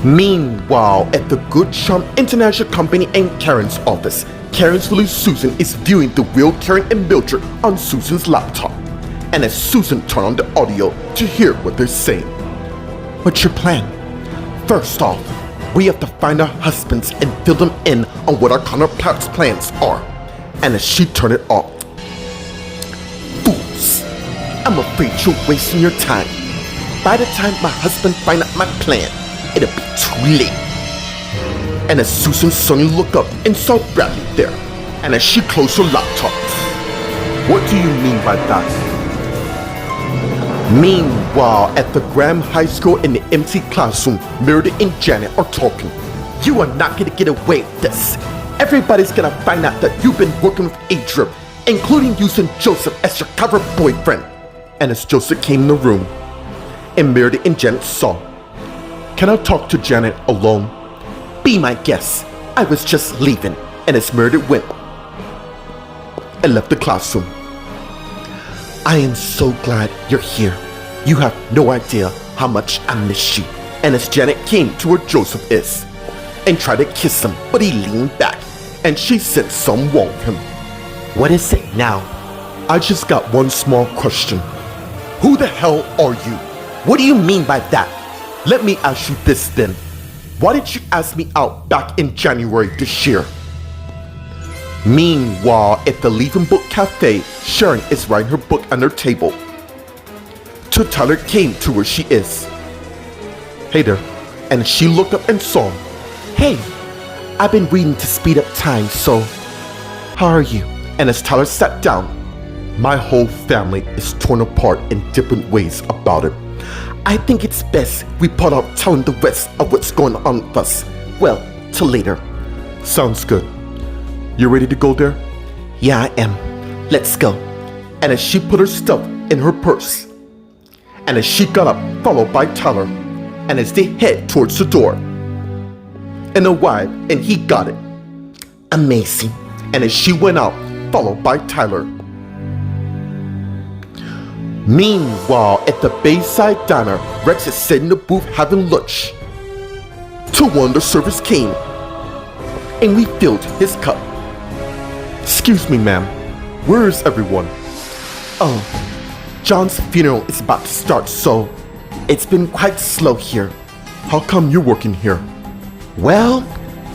Meanwhile, at the Good Charm International Company in Karen's office, Karen's Willie Susan is viewing the real Karen and Mildred on Susan's laptop. And as Susan turns on the audio to hear what they're saying. What's your plan? First off, we have to find our husbands and fill them in on what our counterparts' plans are. And as she turned it off, fools, I'm afraid you're wasting your time. By the time my husband finds out my plan, it'll be too late. And as Susan suddenly looked up and saw Bradley there, and as she closed her laptop, what do you mean by that? Meanwhile, at the Graham High School in the empty classroom, Meredith and Janet are talking. You are not gonna get away with this. Everybody's gonna find out that you've been working with Adrian, including using Joseph as your cover boyfriend. And as Joseph came in the room, and Meredith and Janet saw, can I talk to Janet alone? Be my guest. I was just leaving. And as Meredith went and left the classroom, I am so glad you're here. You have no idea how much I miss you. And as Janet came to where Joseph is and tried to kiss him, but he leaned back and she said something wrong with him. What is it now? I just got one small question. Who the hell are you? What do you mean by that? Let me ask you this then. Why did you ask me out back in January this year? Meanwhile, at the Leaving Book Cafe, Sharon is writing her book on her table. Till Tyler came to where she is. Hey there. And she looked up and saw him. Hey, I've been reading to speed up time, so how are you? And as Tyler sat down, my whole family is torn apart in different ways about it. I think it's best we put off telling the rest of what's going on with us. Well, till later. Sounds good. You ready to go there? Yeah, I am. Let's go. And as she put her stuff in her purse, and as she got up, followed by Tyler, and as they head towards the door, and a wife, and he got it. Amazing. And as she went out, followed by Tyler. Meanwhile, at the Bayside Diner, Rex is sitting in the booth having lunch. Till one of the servers came and refilled his cup. Excuse me, ma'am. Where is everyone? Oh, John's funeral is about to start, so it's been quite slow here. How come you're working here? Well,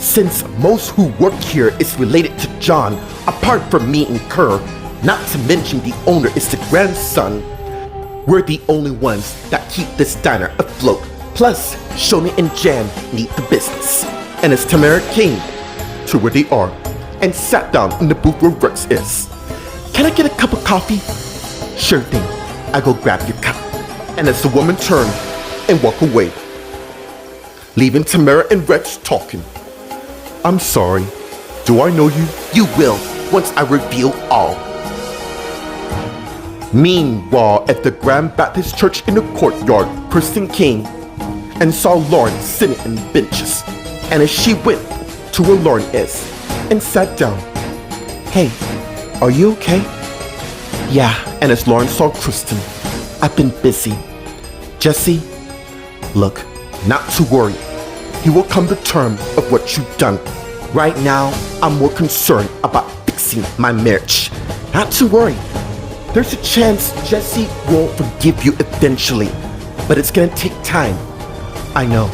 since most who work here is related to John, apart from me and Kerr, not to mention the owner is the grandson, we're the only ones that keep this diner afloat. Plus, Shoni and Jan need the business. And as Tamara came to where they are and sat down in the booth where Rex is. Can I get a cup of coffee? Sure thing. I go grab your cup. And as the woman turned and walked away, leaving Tamara and Rex talking. I'm sorry. Do I know you? You will, once I reveal all. Meanwhile, at the Grand Baptist Church in the courtyard, Kristen came and saw Lauren sitting in benches. And as she went to where Lauren is and sat down. Hey, are you okay? Yeah, and as Lauren saw Kristen, I've been busy. Jesse, look, not to worry. He will come to terms of what you've done. Right now, I'm more concerned about fixing my marriage. Not to worry. There's a chance Jesse won't forgive you eventually, but it's gonna take time. I know,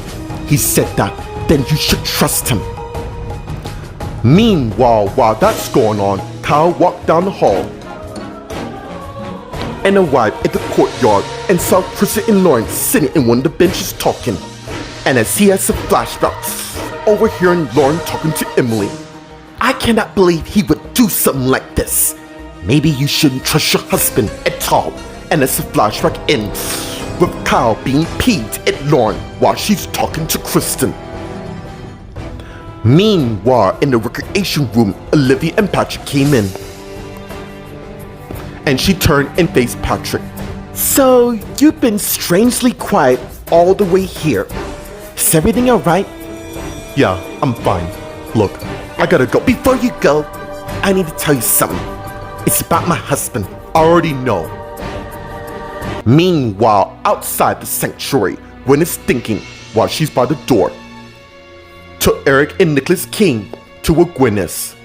he said that, then you should trust him. Meanwhile, while that's going on, Kyle walked down the hall and arrived at the courtyard and saw Kristen and Lauren sitting in one of the benches talking. And as he has a flashback, overhearing Lauren talking to Emily, I cannot believe he would do something like this. Maybe you shouldn't trust your husband at all. And as the flashback ends with Kyle being peeved at Lauren while she's talking to Kristen. Meanwhile, in the recreation room, Olivia and Patrick came in. And she turned and faced Patrick. So, you've been strangely quiet all the way here. Is everything alright? Yeah, I'm fine. Look, I gotta go. Before you go, I need to tell you something. It's about my husband. I already know. Meanwhile, outside the sanctuary, Gwen is thinking while she's by the door. till Eric and Nicholas came to a Gwen's.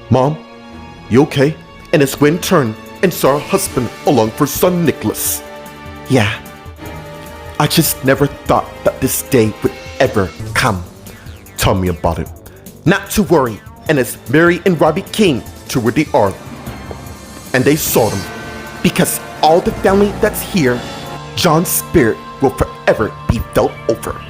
Mom, you okay? And as Gwen turned and saw her husband along with her son Nicholas. Yeah, I just never thought that this day would ever come. Tell me about it. Not to worry. And as Mary and Robbie came to where they are, and they saw them, because all the family that's here, John's spirit will forever be felt over.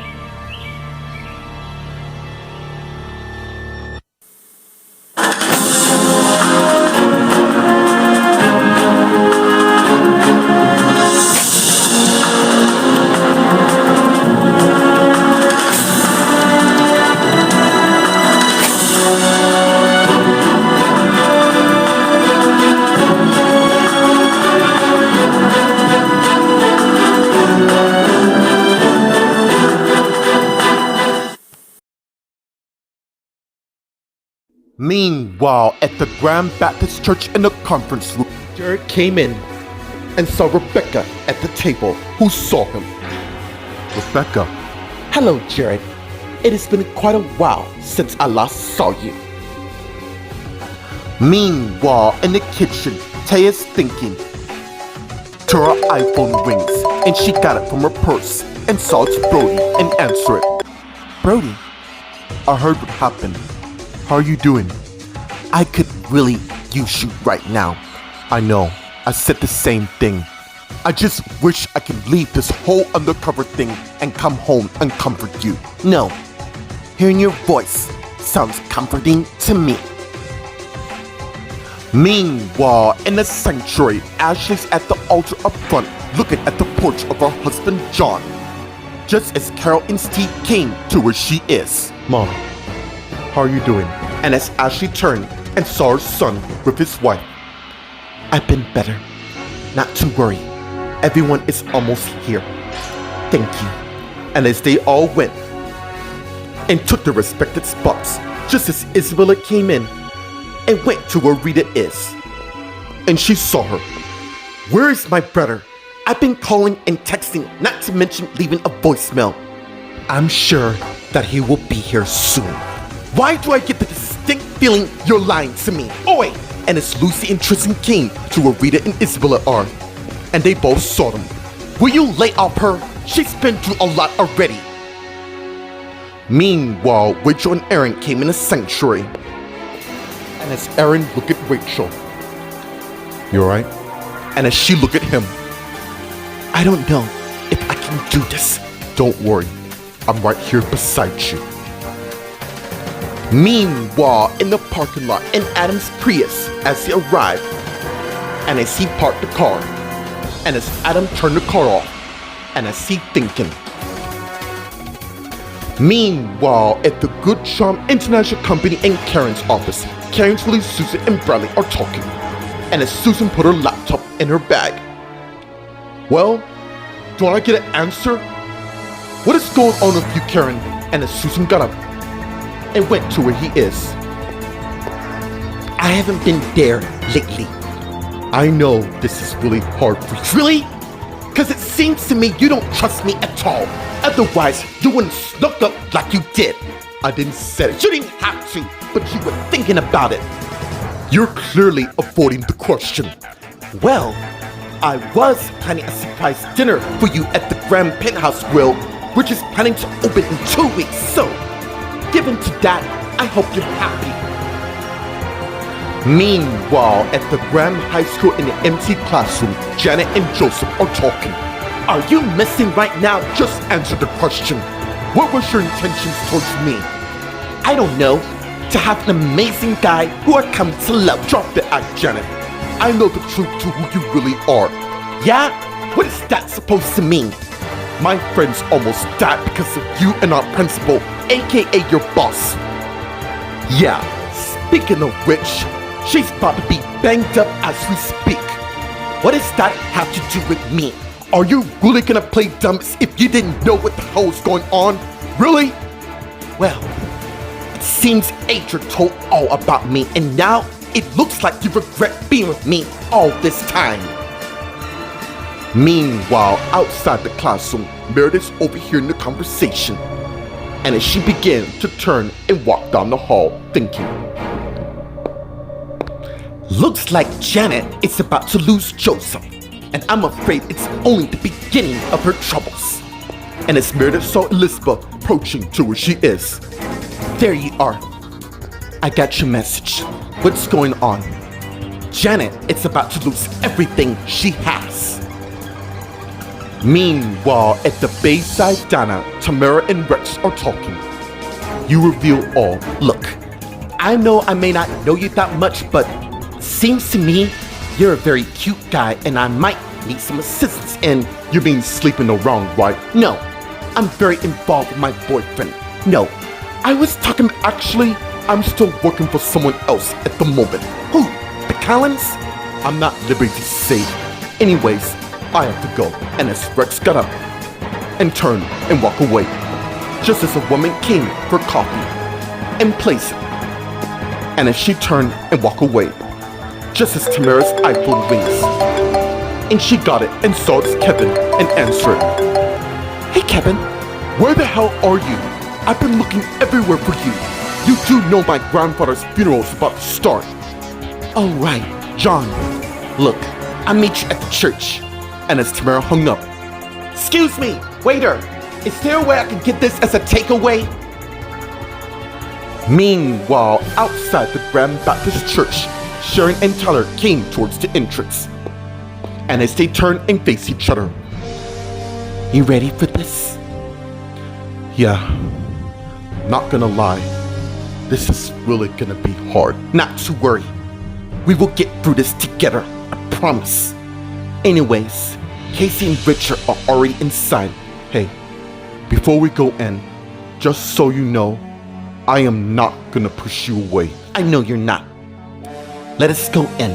Meanwhile, at the Grand Baptist Church in the conference room, Jared came in and saw Rebecca at the table, who saw him. Rebecca. Hello, Jared. It has been quite a while since I last saw you. Meanwhile, in the kitchen, Taya's thinking. To her iPhone rings, and she got it from her purse and saw it's Brody and answered it. Brody, I heard what happened. How are you doing? I could really use you right now. I know, I said the same thing. I just wish I could leave this whole undercover thing and come home and comfort you. No, hearing your voice sounds comforting to me. Meanwhile, in the sanctuary, Ashley's at the altar up front looking at the porch of her husband John. Just as Carol and Steve came to where she is. Mom, how are you doing? And as Ashley turned and saw her son with his wife. I've been better. Not to worry. Everyone is almost here. Thank you. And as they all went and took their respected spots, just as Isabella came in and went to where Rita is. And she saw her. Where is my brother? I've been calling and texting, not to mention leaving a voicemail. I'm sure that he will be here soon. Why do I get the distinct feeling you're lying to me? Oh wait! And as Lucy and Tristan came to where Rita and Isabella are, and they both saw them. Will you lay off her? She's been through a lot already. Meanwhile, Rachel and Aaron came in the sanctuary. And as Aaron looked at Rachel, you alright? And as she looked at him, I don't know if I can do this. Don't worry, I'm right here beside you. Meanwhile, in the parking lot in Adam's Prius as he arrived, and as he parked the car, and as Adam turned the car off, and as he thinking. Meanwhile, at the Good Charm International Company in Karen's office, Karen's really Susan and Bradley are talking, and as Susan put her laptop in her bag. Well, do I get an answer? What is going on with you, Karen? And as Susan got up and went to where he is. I haven't been there lately. I know this is really hard for you. Really? Because it seems to me you don't trust me at all. Otherwise, you wouldn't snuck up like you did. I didn't say it. You didn't have to, but you were thinking about it. You're clearly avoiding the question. Well, I was planning a surprise dinner for you at the Grand Penthouse Grill, which is planning to open in 2 weeks, so given to that, I hope you're happy. Meanwhile, at the Graham High School in the empty classroom, Janet and Joseph are talking. Are you missing right now? Just answer the question. What was your intentions towards me? I don't know. To have an amazing guy who I come to love. Drop the act, Janet. I know the truth to who you really are. Yeah? What is that supposed to mean? My friends almost died because of you and our principal, aka your boss. Yeah, speaking of which, she's about to be banged up as we speak. What does that have to do with me? Are you really gonna play dumb if you didn't know what the hell was going on? Really? Well, it seems Adrian told all about me, and now it looks like you regret being with me all this time. Meanwhile, outside the classroom, Meredith's overhearing the conversation. And as she began to turn and walk down the hall, thinking, looks like Janet is about to lose Joseph, and I'm afraid it's only the beginning of her troubles. And as Meredith saw Elizabeth approaching to where she is, there you are. I got your message. What's going on? Janet is about to lose everything she has. Meanwhile, at the Bayside Diner, Tamara and Rex are talking. You reveal all. Look, I know I may not know you that much, but seems to me you're a very cute guy and I might need some assistance in... You mean sleeping around, right? No, I'm very involved with my boyfriend. No, I was talking actually, I'm still working for someone else at the moment. Who? The Collins? I'm not at liberty to say. Anyways, I have to go. And as Rex got up and turned and walked away, just as a woman came for coffee and placed it. And as she turned and walked away, just as Tamara's iPhone rings, and she got it and saw it's Kevin and answered. Hey Kevin, where the hell are you? I've been looking everywhere for you. You do know my grandfather's funeral is about to start. Oh right, John. Look, I'll meet you at the church. And as Tamara hung up, excuse me, waiter, is there a way I can get this as a takeaway? Meanwhile, outside the Grand Baptist Church, Sharon and Tyler came towards the entrance. And as they turned and faced each other, you ready for this? Yeah, not gonna lie, this is really gonna be hard. Not to worry, we will get through this together, I promise. Anyways, Casey and Richard are already inside. Hey, before we go in, just so you know, I am not gonna push you away. I know you're not. Let us go in.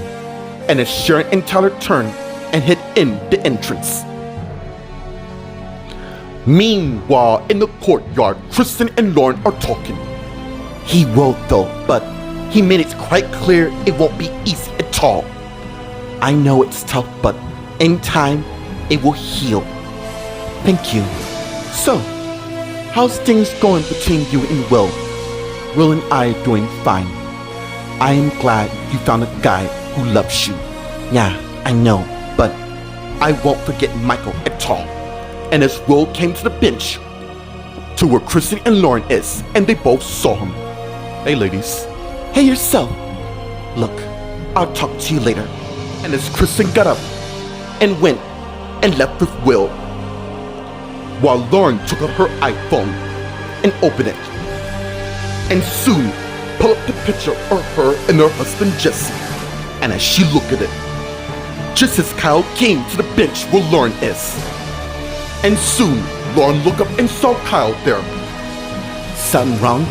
And as Sharon and Tyler turned and hid in the entrance. Meanwhile, in the courtyard, Kristen and Lauren are talking. He will though, but he made it quite clear it won't be easy at all. I know it's tough, but in time, it will heal. Thank you. So, how's things going between you and Will? Will and I are doing fine. I am glad you found a guy who loves you. Yeah, I know, but I won't forget Michael at all. And as Will came to the bench, to where Kristen and Lauren is, and they both saw him. Hey ladies. Hey yourself. Look, I'll talk to you later. And as Kristen got up and went and left with Will, while Lauren took out her iPhone and opened it, and soon pulled up the picture of her and her husband Jesse. And as she looked at it, just as Kyle came to the bench where Lauren is, and soon Lauren looked up and saw Kyle there. Something wrong?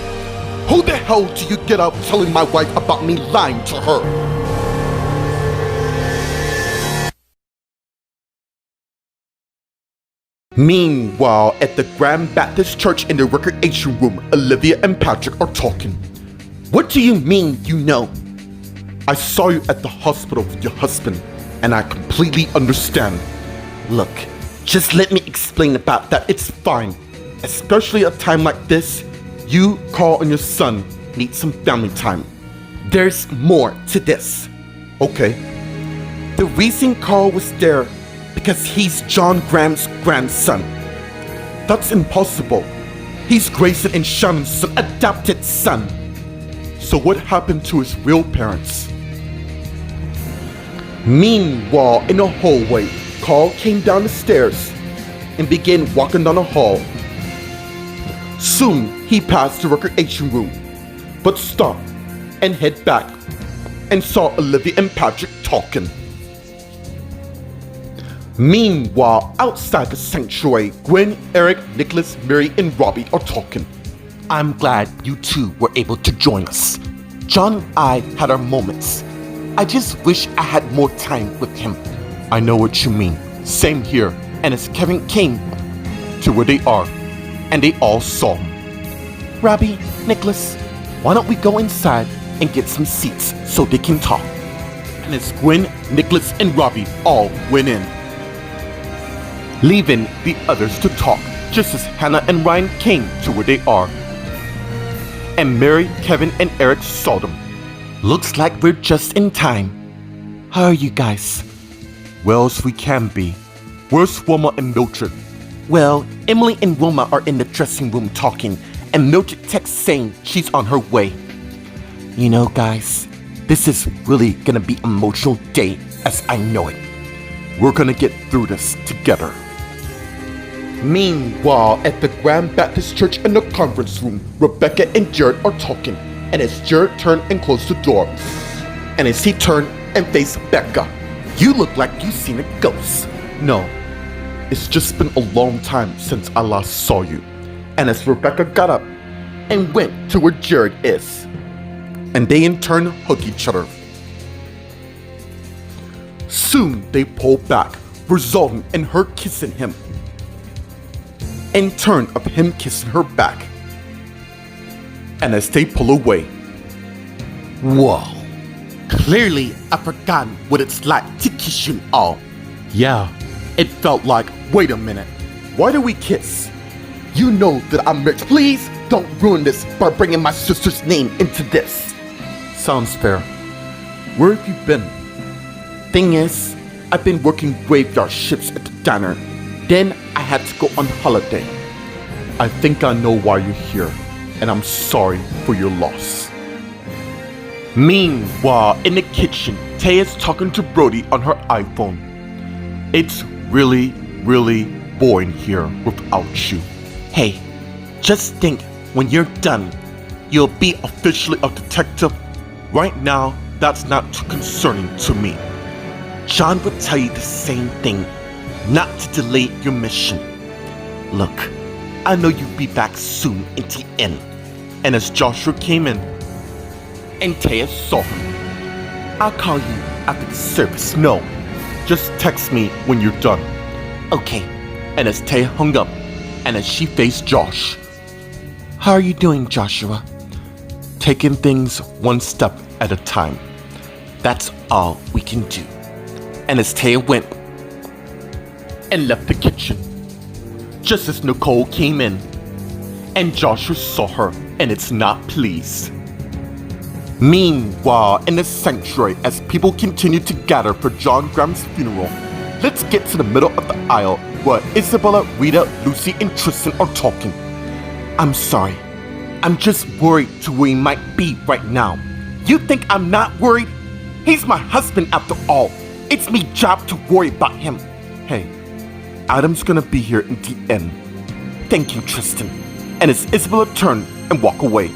Who the hell do you get out telling my wife about me lying to her? Meanwhile, at the Grand Baptist Church in the recreation room, Olivia and Patrick are talking. What do you mean, you know? I saw you at the hospital with your husband, and I completely understand. Look, just let me explain about that. It's fine. Especially at a time like this, you, Carl, and your son need some family time. There's more to this. Okay. The reason Carl was there because he's John Graham's grandson. That's impossible. He's Grayson and Shannon's adopted son. So what happened to his real parents? Meanwhile, in the hallway, Carl came down the stairs and began walking down the hall. Soon, he passed the recreation room, but stopped and head back and saw Olivia and Patrick talking. Meanwhile, outside the sanctuary, Gwen, Eric, Nicholas, Mary, and Robbie are talking. I'm glad you two were able to join us. John and I had our moments. I just wish I had more time with him. I know what you mean. Same here. And as Kevin came to where they are, and they all saw him. Robbie, Nicholas, why don't we go inside and get some seats so they can talk? And as Gwen, Nicholas, and Robbie all went in, leaving the others to talk just as Hannah and Ryan came to where they are. And Mary, Kevin, and Eric saw them. Looks like we're just in time. How are you guys? Well as we can be. Where's Wilma and Mildred? Well, Emily and Wilma are in the dressing room talking, and Mildred texts saying she's on her way. You know, guys, this is really gonna be an emotional day as I know it. We're gonna get through this together. Meanwhile, at the Grand Baptist Church in the conference room, Rebecca and Jared are talking, and as Jared turned and closed the door, and as he turned and faced Becca, you look like you've seen a ghost. No, it's just been a long time since I last saw you. And as Rebecca got up and went to where Jared is, and they in turn hug each other. Soon they pull back, resulting in her kissing him, in turn of him kissing her back. And as they pull away, whoa, clearly I've forgotten what it's like to kiss you all. Yeah, it felt like, wait a minute, why do we kiss? You know that I'm rich. Please don't ruin this by bringing my sister's name into this. Sounds fair. Where have you been? Thing is, I've been working graveyard shifts at the diner. Then I had to go on holiday. I think I know why you're here, and I'm sorry for your loss. Meanwhile, in the kitchen, Taya's talking to Brody on her iPhone. It's really, really boring here without you. Hey, just think when you're done, you'll be officially a detective. Right now, that's not too concerning to me. John would tell you the same thing, not to delay your mission. Look, I know you'll be back soon in the end. And as Joshua came in, and Taya saw him, I'll call you after the service. No, just text me when you're done. Okay. And as Taya hung up, and as she faced Josh, how are you doing, Joshua? Taking things one step at a time. That's all we can do. And as Taya went and left the kitchen, just as Nicole came in, and Joshua saw her and it's not pleased. Meanwhile, in the sanctuary, as people continue to gather for John Graham's funeral, let's get to the middle of the aisle where Isabella, Rita, Lucy, and Tristan are talking. I'm sorry. I'm just worried to where he might be right now. You think I'm not worried? He's my husband after all. It's my job to worry about him. Hey, Adam's gonna be here in the end. Thank you, Tristan. And as Isabella turned and walked away,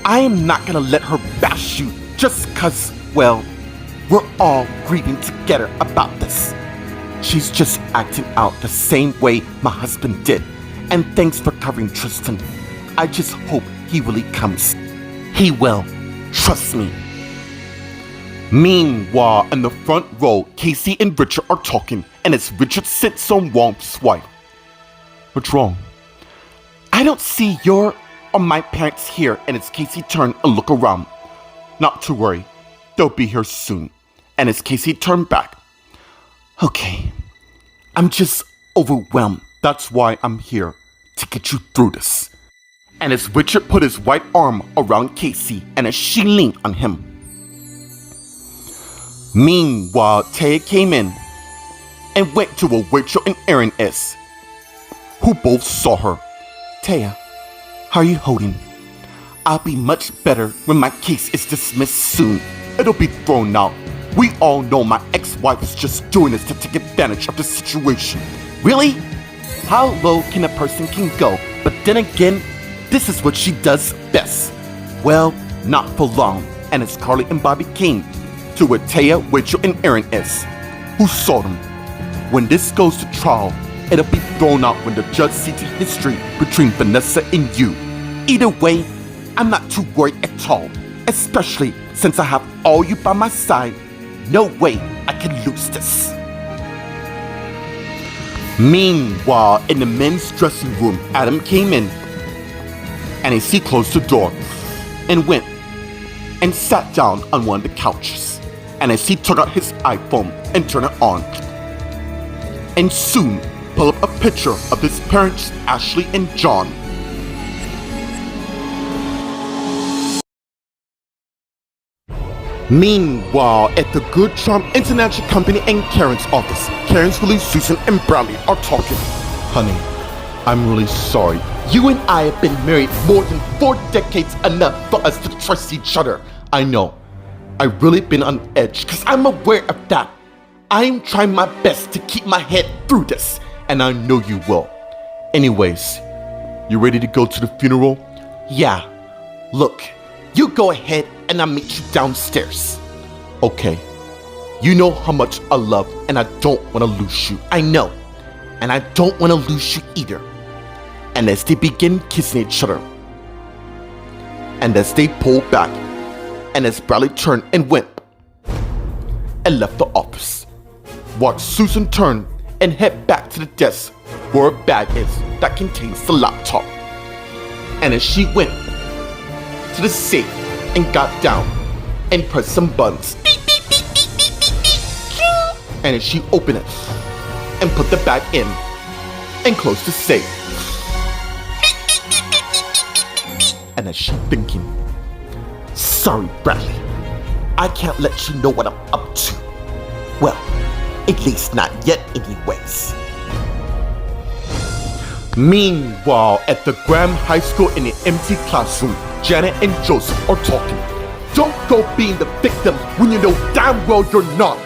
I am not gonna let her bash you just cause, well, we're all grieving together about this. She's just acting out the same way my husband did. And thanks for covering Tristan. I just hope he really comes. He will. Trust me. Meanwhile, in the front row, Casey and Richard are talking, and as Richard sits on Wong's wife. What's wrong? I don't see your or my parents here, and as Casey turned and looked around. Not to worry, they'll be here soon. And as Casey turned back, okay, I'm just overwhelmed. That's why I'm here, to get you through this. And as Richard put his right arm around Casey, and as she leaned on him. Meanwhile, Taya came in and went to where Rachel and Aaron is, who both saw her. Taya, how are you holding? I'll be much better when my case is dismissed soon. It'll be thrown out. We all know my ex-wife is just doing this to take advantage of the situation. Really? How low can a person can go? But then again, this is what she does best. Well, not for long. And as Carly and Bobby came to where Taya, Rachel, and Aaron is, who saw them. When this goes to trial, it'll be thrown out when the judge sees the history between Vanessa and you. Either way, I'm not too worried at all, especially since I have all you by my side. No way I can lose this. Meanwhile, in the men's dressing room, Adam came in, and as he closed the door, and went and sat down on one of the couches, and as he took out his iPhone and turned it on, and soon pull up a picture of his parents, Ashley and John. Meanwhile, at the Good Charm International Company and Karen's office, Karen's really Susan and Bradley are talking. Honey, I'm really sorry. You and I have been married more than 4 decades, enough for us to trust each other. I know. I've really been on edge because I'm aware of that. I'm trying my best to keep my head through this, and I know you will. Anyways, you ready to go to the funeral? Yeah. Look, you go ahead and I'll meet you downstairs. Okay. You know how much I love and I don't want to lose you. I know. And I don't want to lose you either. And as they begin kissing each other, and as they pull back, and as Bradley turned and went and left the office, watch Susan turn and head back to the desk where a bag is that contains the laptop. And as she went to the safe and got down and pressed some buttons, and as she opened it and put the bag in and closed the safe, and as she thinking, sorry Bradley, I can't let you know what I'm up to. Well, at least not yet anyways. Meanwhile, at the Graham High School in the empty classroom, Janet and Joseph are talking. Don't go being the victim when you know damn well you're not.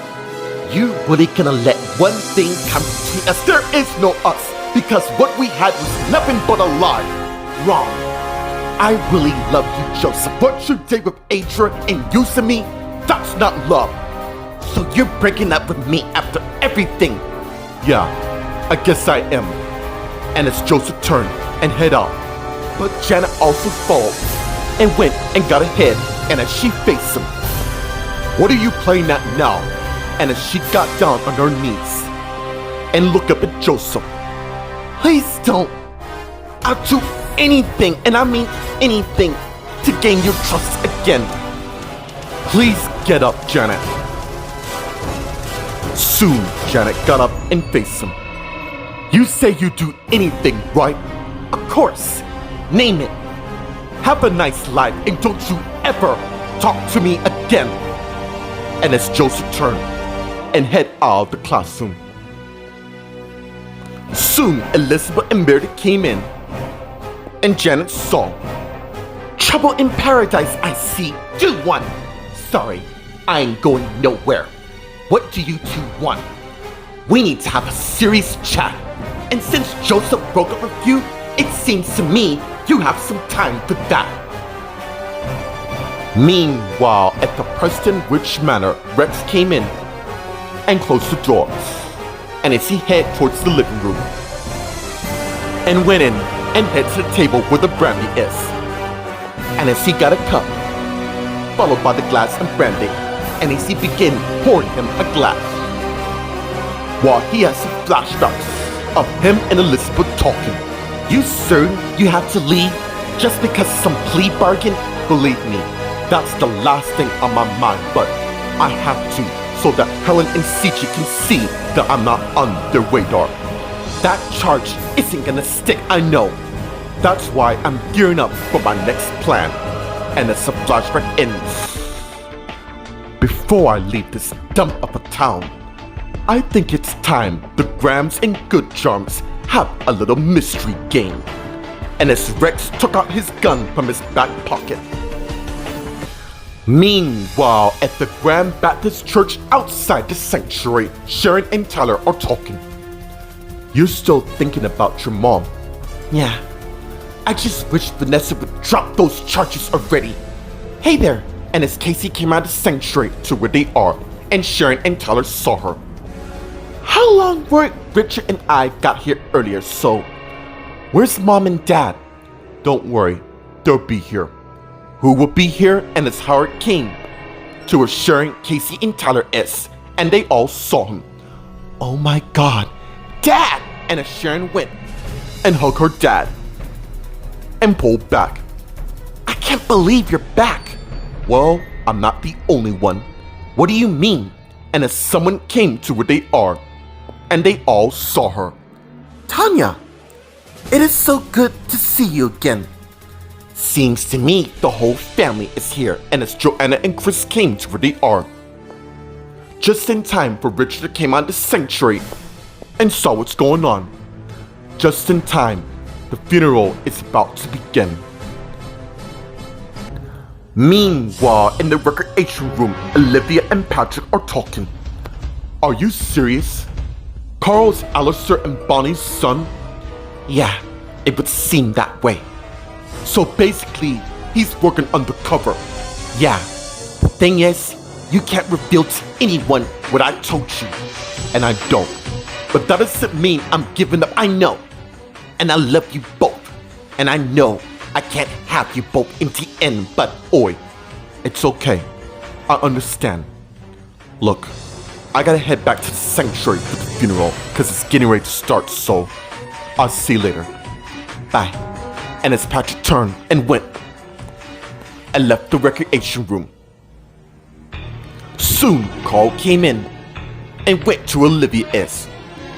You really gonna let one thing come between us? There is no us, because what we had was nothing but a lie. Wrong. I really love you, Joseph. What you did with Adria and using me, that's not love. So you're breaking up with me after everything. Yeah, I guess I am. And as Joseph turned and head out, but Janet also followed and went and got ahead, and as she faced him, what are you playing at now? And as she got down on her knees and looked up at Joseph, please don't. I'll do anything, and I mean anything, to gain your trust again. Please get up, Janet. Soon, Janet got up and faced him. You say you do anything, right? Of course. Name it. Have a nice life and don't you ever talk to me again. And as Joseph turned and head out of the classroom, soon Elizabeth and Meredith came in, and Janet saw. Trouble in paradise, I see. Do one. Sorry, I ain't going nowhere. What do you two want? We need to have a serious chat. And since Joseph broke up with you, it seems to me you have some time for that. Meanwhile, at the Preston Ridge Manor, Rex came in and closed the door. And as he headed towards the living room, and went in and headed to the table where the brandy is. And as he got a cup, followed by the glass of brandy, and as he began pouring him a glass, while he has some flashbacks of him and Elizabeth talking. You certain you have to leave just because of some plea bargain? Believe me, that's the last thing on my mind, but I have to so that Helen and CJ can see that I'm not on their radar. That charge isn't gonna stick, I know. That's why I'm gearing up for my next plan. And as the flashback ends, before I leave this dump of a town, I think it's time the Grahams and Good Charms have a little mystery game. And as Rex took out his gun from his back pocket. Meanwhile, at the Graham Baptist Church outside the sanctuary, Sharon and Tyler are talking. You're still thinking about your mom. Yeah. I just wish Vanessa would drop those charges already. Hey there. And as Casey came out of the sanctuary to where they are, and Sharon and Tyler saw her. How long were Richard and I got here earlier, so where's Mom and Dad? Don't worry, they'll be here. Who will be here? And as Howard came to where Sharon, Casey, and Tyler is, and they all saw him. Oh my God, Dad! And as Sharon went and hugged her dad and pulled back. I can't believe you're back. Well, I'm not the only one. What do you mean? And as someone came to where they are, and they all saw her. Tanya, it is so good to see you again. Seems to me the whole family is here, and as Joanna and Chris came to where they are. Just in time for Richard came out of the sanctuary and saw what's going on. Just in time, the funeral is about to begin. Meanwhile, in the recreation room, Olivia and Patrick are talking. Are you serious? Carl's Alistair and Bonnie's son? Yeah, it would seem that way. So basically, he's working undercover. Yeah, the thing is, you can't reveal to anyone what I told you. And I don't. But that doesn't mean I'm giving up, I know. And I love you both. And I know I can't have you both in the end, but oi, it's okay. I understand. Look, I gotta head back to the sanctuary for the funeral, cause it's getting ready to start, so I'll see you later. Bye. And as Patrick turned and went, I left the recreation room. Soon, Carl came in and went to Olivia's,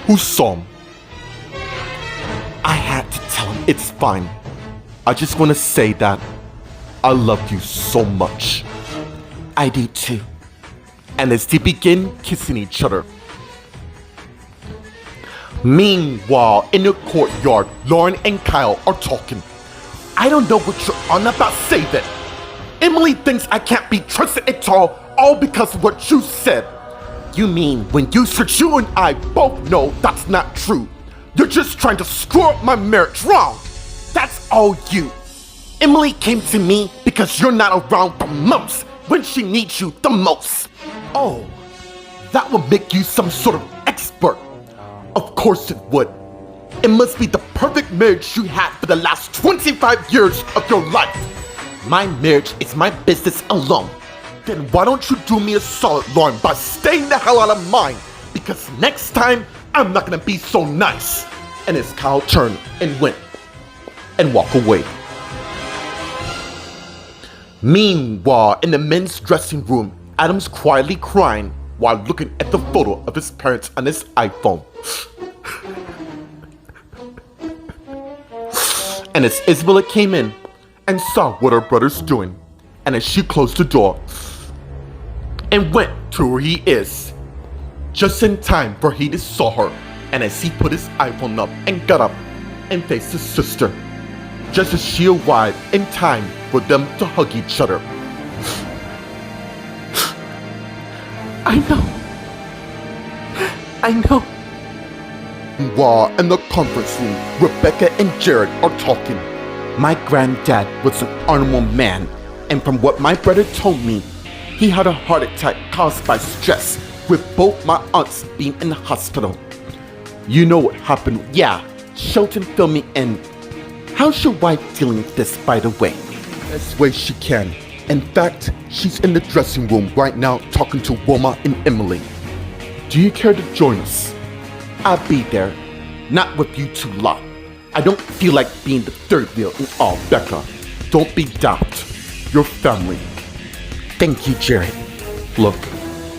who saw him. I had to tell him it's fine. I just want to say that I love you so much. I do too. And as they begin kissing each other. Meanwhile, in the courtyard, Lauren and Kyle are talking. I don't know what you're on about, save it. Emily thinks I can't be trusted at all because of what you said. You mean when you said you and I both know that's not true? You're just trying to screw up my marriage wrong. That's all you. Emily came to me because you're not around the most when she needs you the most. Oh, that would make you some sort of expert. Of course it would. It must be the perfect marriage you had for the last 25 years of your life. My marriage is my business alone. Then why don't you do me a solid, Lauren, by staying the hell out of mine? Because next time, I'm not gonna be so nice. And as Kyle turned and went and walked away. Meanwhile, in the men's dressing room, Adam's quietly crying while looking at the photo of his parents on his iPhone. And as Isabella came in and saw what her brother's doing, and as she closed the door and went to where he is, just in time for he to saw her, and as he put his iPhone up and got up and faced his sister, just as she arrived in time for them to hug each other. I know. While in the conference room, Rebecca and Jared are talking. My granddad was an honorable man, and from what my brother told me, he had a heart attack caused by stress, with both my aunts being in the hospital. You know what happened? Yeah, Shelton filled me in. How's your wife dealing with this, by the way? Best way she can. In fact, she's in the dressing room right now talking to Wilma and Emily. Do you care to join us? I'll be there. Not with you two lot. I don't feel like being the third wheel in all, Becca. Don't be daft. Your family. Thank you, Jared. Look,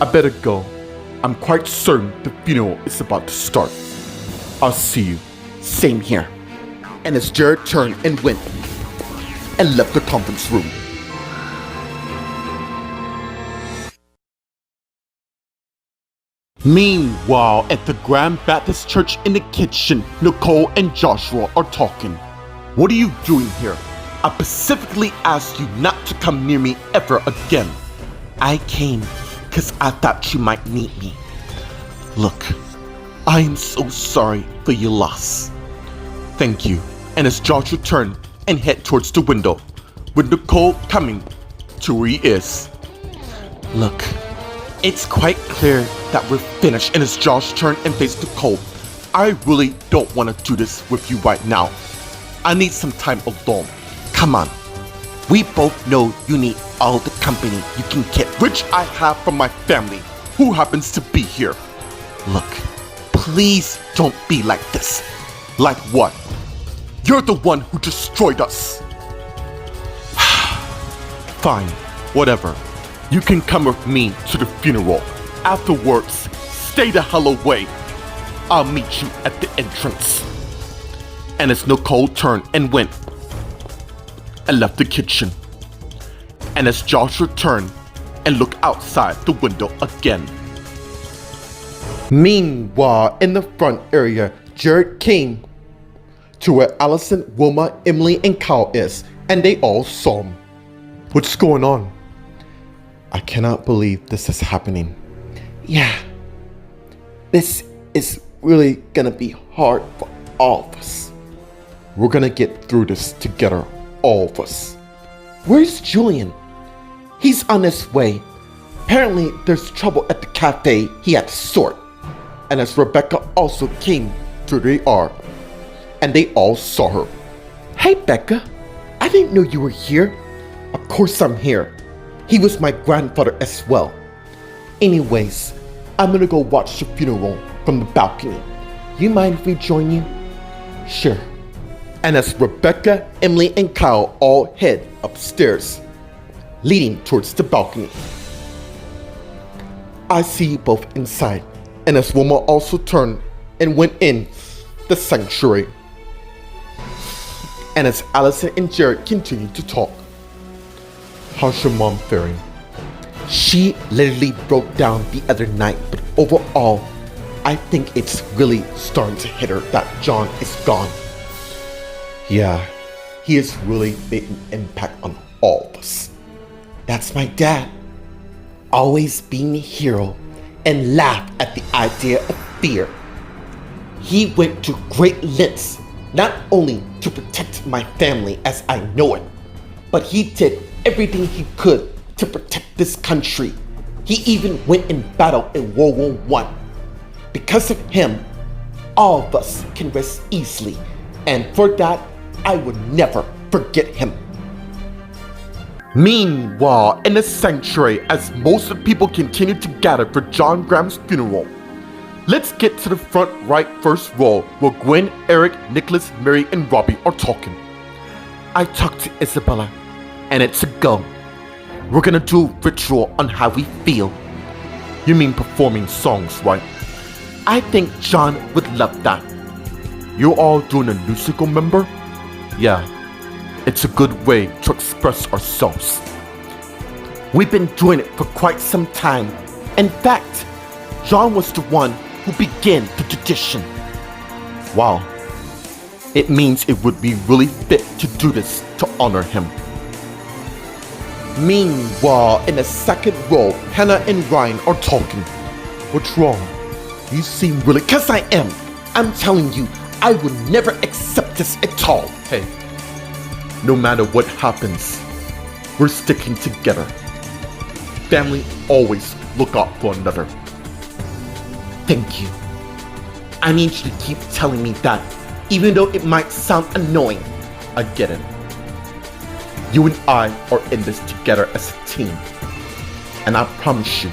I better go. I'm quite certain the funeral is about to start. I'll see you. Same here. And as Jared turned and went and left the conference room. Meanwhile, at the Grand Baptist Church in the kitchen, Nicole and Joshua are talking. What are you doing here? I specifically asked you not to come near me ever again. I came because I thought you might need me. Look, I am so sorry for your loss. Thank you. And as Joshua turned and head towards the window, with Nicole coming to where he is. Look, it's quite clear that we're finished, and as Josh turned and faced Nicole, I really don't want to do this with you right now. I need some time alone. Come on. We both know you need all the company you can get, which I have from my family, who happens to be here. Look, please don't be like this. Like what? You're the one who destroyed us. Fine, whatever. You can come with me to the funeral. Afterwards, stay the hell away. I'll meet you at the entrance. And as Nicole turned and went and left the kitchen. And as Josh returned and looked outside the window again. Meanwhile, in the front area, Jared came to where Allison, Wilma, Emily, and Kyle is, and they all saw him. What's going on? I cannot believe this is happening. Yeah, this is really gonna be hard for all of us. We're gonna get through this together, all of us. Where's Julian? He's on his way. Apparently, there's trouble at the cafe he had to sort. And as Rebecca also came to the yard, and they all saw her. Hey, Becca. I didn't know you were here. Of course I'm here. He was my grandfather as well. Anyways, I'm gonna go watch the funeral from the balcony. You mind if we join you? Sure. And as Rebecca, Emily, and Kyle all head upstairs, leading towards the balcony, I see you both inside. And as Wilma also turned and went in the sanctuary. And as Allison and Jared continued to talk. How's your mom faring? She literally broke down the other night, but overall, I think it's really starting to hit her that John is gone. Yeah, he has really made an impact on all of us. That's my dad. Always being a hero and laugh at the idea of fear. He went to great lengths not only to protect my family as I know it, but he did everything he could to protect this country. He even went in battle in World War I. Because of him, all of us can rest easily, and for that, I would never forget him. Meanwhile, in the sanctuary, as most of the people continue to gather for John Graham's funeral, let's get to the front right first row where Gwen, Eric, Nicholas, Mary, and Robbie are talking. I talked to Isabella, and it's a go. We're gonna do a ritual on how we feel. You mean performing songs, right? I think John would love that. You all doing a musical, remember? Yeah, it's a good way to express ourselves. We've been doing it for quite some time. In fact, John was the one who began the tradition. Wow, it means it would be really fit to do this to honor him. Meanwhile, in the second row, Hannah and Ryan are talking. What's wrong? You seem really... 'Cause I am. I'm telling you, I would never accept this at all. Hey, no matter what happens, we're sticking together. Family always look out for another. Thank you. I need you to keep telling me that, even though it might sound annoying. I get it. You and I are in this together as a team. And I promise you,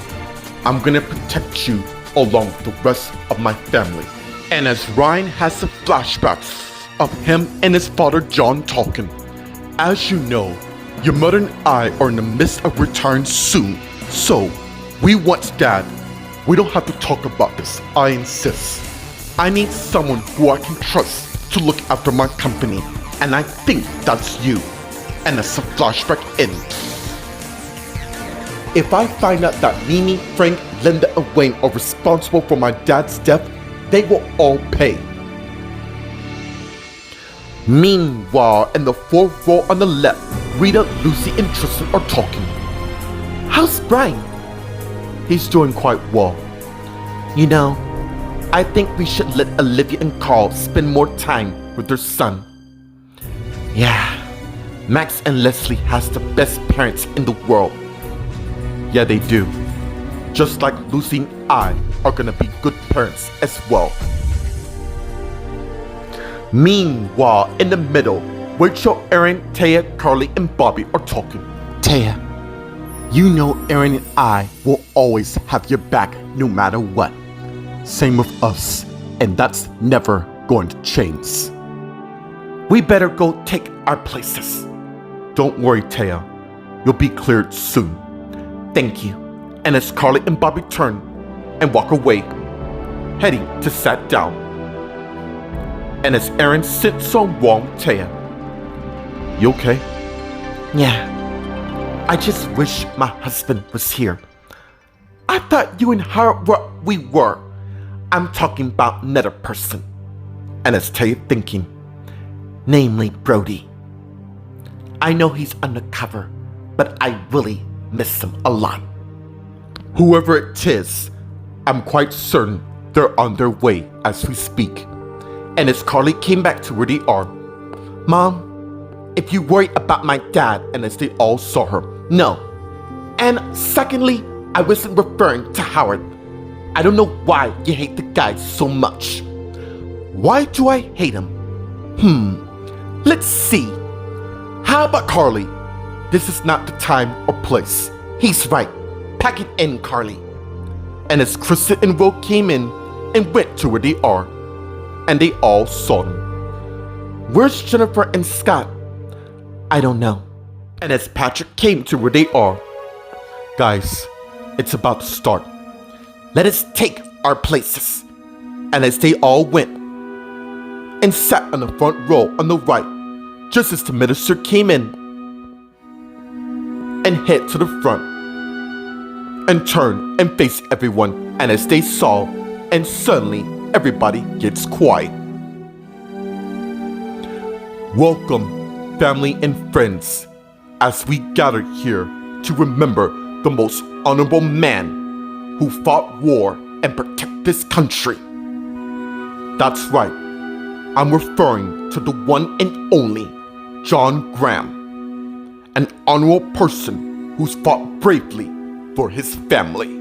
I'm gonna protect you along with the rest of my family. And as Ryan has the flashbacks of him and his father John talking, as you know, your mother and I are in the midst of retiring soon. So, we want Dad. We don't have to talk about this, I insist. I need someone who I can trust to look after my company. And I think that's you. And as the flashback ends, if I find out that Mimi, Frank, Linda, and Wayne are responsible for my dad's death, they will all pay. Meanwhile, in the fourth row on the left, Rita, Lucy, and Tristan are talking. How's Brian? He's doing quite well. You know, I think we should let Olivia and Carl spend more time with their son. Yeah, Max and Leslie has the best parents in the world. Yeah, they do. Just like Lucy and I are gonna be good parents as well. Meanwhile, in the middle, Rachel, Aaron, Taya, Carly, and Bobby are talking. Taya, you know Aaron and I will always have your back no matter what. Same with us, and that's never going to change. We better go take our places. Don't worry, Taya. You'll be cleared soon. Thank you. And as Carly and Bobby turn and walk away, heading to sit down. and as Aaron sits on Wong Taya. You okay? Yeah. I just wish my husband was here. I thought you and her were we were. I'm talking about another person. And as Taya thinking, namely Brody. I know he's undercover, but I really miss him a lot. Whoever it is, I'm quite certain they're on their way as we speak. And as Carly came back to where they are, Mom, if you worry about my dad, and as they all saw her, no. And secondly, I wasn't referring to Howard. I don't know why you hate the guy so much. Why do I hate him? Let's see. How about Carly? This is not the time or place. He's right. Pack it in, Carly. And as Kristen and Will came in and went to where they are, and they all saw them. Where's Jennifer and Scott? I don't know. And as Patrick came to where they are, guys, it's about to start. Let us take our places. And as they all went and sat on the front row on the right, just as the minister came in and head to the front and turned and faced everyone, and as they saw, and suddenly everybody gets quiet. Welcome, family and friends, as we gather here to remember the most honorable man who fought war and protect this country. That's right, I'm referring to the one and only John Graham, an honorable person who's fought bravely for his family.